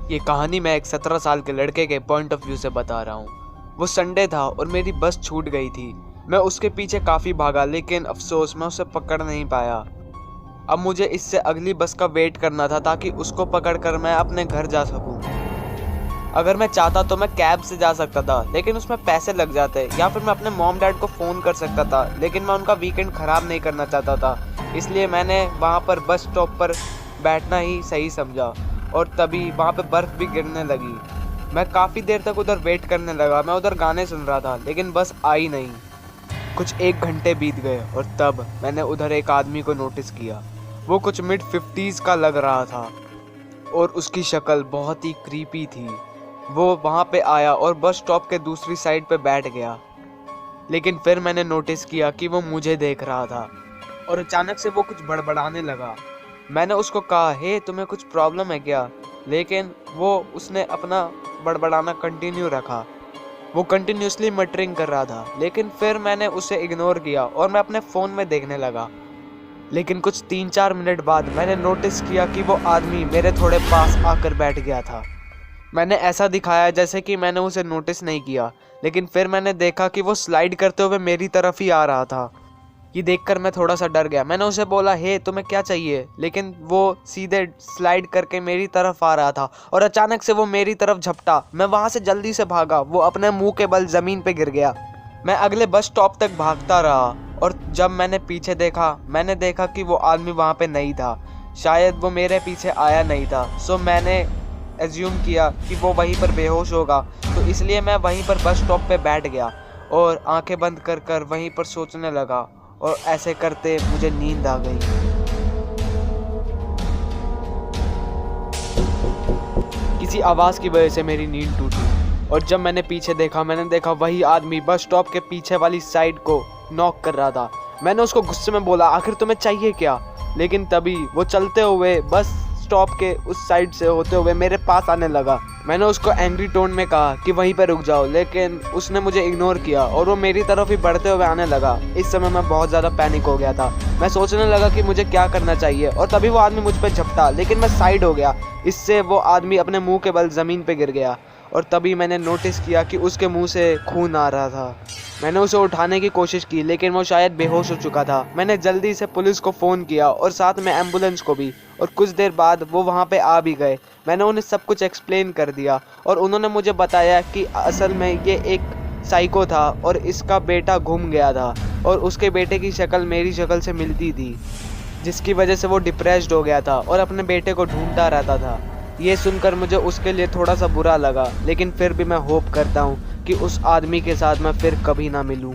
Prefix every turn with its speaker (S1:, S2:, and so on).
S1: ये कहानी मैं एक 17 साल के लड़के के पॉइंट ऑफ व्यू से बता रहा हूँ। वो संडे था और मेरी बस छूट गई थी। मैं उसके पीछे काफ़ी भागा, लेकिन अफसोस मैं उसे पकड़ नहीं पाया। अब मुझे इससे अगली बस का वेट करना था ताकि उसको पकड़कर मैं अपने घर जा सकूं। अगर मैं चाहता तो मैं कैब से जा सकता था, लेकिन उसमें पैसे लग जाते, या फिर मैं अपने मॉम डैड को फ़ोन कर सकता था, लेकिन मैं उनका वीकेंड ख़राब नहीं करना चाहता था। इसलिए मैंने वहाँ पर बस स्टॉप पर बैठना ही सही समझा। और तभी वहाँ पे बर्फ़ भी गिरने लगी। मैं काफ़ी देर तक उधर वेट करने लगा। मैं उधर गाने सुन रहा था, लेकिन बस आई नहीं। कुछ 1 घंटे बीत गए और तब मैंने उधर एक आदमी को नोटिस किया। वो कुछ मिड 50s का लग रहा था और उसकी शक्ल बहुत ही क्रीपी थी। वो वहाँ पे आया और बस स्टॉप के दूसरी साइड पे बैठ गया, लेकिन फिर मैंने नोटिस किया कि वो मुझे देख रहा था और अचानक से वो कुछ बड़बड़ाने लगा। मैंने उसको कहा, हे तुम्हें कुछ प्रॉब्लम है क्या? लेकिन उसने अपना बड़बड़ाना कंटिन्यू रखा। वो कंटिन्यूसली मटरिंग कर रहा था, लेकिन फिर मैंने उसे इग्नोर किया और मैं अपने फ़ोन में देखने लगा। लेकिन कुछ 3-4 मिनट बाद मैंने नोटिस किया कि वो आदमी मेरे थोड़े पास आकर बैठ गया था। मैंने ऐसा दिखाया जैसे कि मैंने उसे नोटिस नहीं किया, लेकिन फिर मैंने देखा कि वो स्लाइड करते हुए मेरी तरफ ही आ रहा था। ये देखकर मैं थोड़ा सा डर गया। मैंने उसे बोला, हे तुम्हें क्या चाहिए? लेकिन वो सीधे स्लाइड करके मेरी तरफ आ रहा था और अचानक से वो मेरी तरफ झपटा। मैं वहाँ से जल्दी से भागा। वो अपने मुंह के बल ज़मीन पे गिर गया। मैं अगले बस स्टॉप तक भागता रहा और जब मैंने पीछे देखा, मैंने देखा कि वो आदमी वहाँ पे नहीं था। शायद वो मेरे पीछे आया नहीं था। सो मैंने एज्यूम किया कि वो वहीं पर बेहोश होगा, तो इसलिए मैं वहीं पर बस स्टॉप पे बैठ गया और आंखें बंद कर कर वहीं पर सोचने लगा। और ऐसे करते मुझे नींद आ गई। किसी आवाज़ की वजह से मेरी नींद टूटी और जब मैंने पीछे देखा, मैंने देखा वही आदमी बस स्टॉप के पीछे वाली साइड को नॉक कर रहा था। मैंने उसको गुस्से में बोला, आखिर तुम्हें चाहिए क्या? लेकिन तभी वो चलते हुए बस स्टॉप के उस साइड से होते हुए मेरे पास आने लगा। मैंने उसको एंग्री टोन में कहा कि वहीं पर रुक जाओ, लेकिन उसने मुझे इग्नोर किया और वो मेरी तरफ ही बढ़ते हुए आने लगा। इस समय मैं बहुत ज़्यादा पैनिक हो गया था। मैं सोचने लगा कि मुझे क्या करना चाहिए और तभी वो आदमी मुझ पर झपटा, लेकिन मैं साइड हो गया। इससे वो आदमी अपने मुंह के बल ज़मीन पर गिर गया और तभी मैंने नोटिस किया कि उसके मुंह से खून आ रहा था। मैंने उसे उठाने की कोशिश की, लेकिन वो शायद बेहोश हो चुका था। मैंने जल्दी से पुलिस को फ़ोन किया और साथ में एम्बुलेंस को भी, और कुछ देर बाद वो वहाँ पे आ भी गए। मैंने उन्हें सब कुछ एक्सप्लेन कर दिया और उन्होंने मुझे बताया कि असल में ये एक साइको था और इसका बेटा घूम गया था और उसके बेटे की शक्ल मेरी शक्ल से मिलती थी, जिसकी वजह से वो डिप्रेस्ड हो गया था और अपने बेटे को ढूंढता रहता था। ये सुनकर मुझे उसके लिए थोड़ा सा बुरा लगा, लेकिन फिर भी मैं होप करता हूँ कि उस आदमी के साथ मैं फिर कभी ना मिलूँ।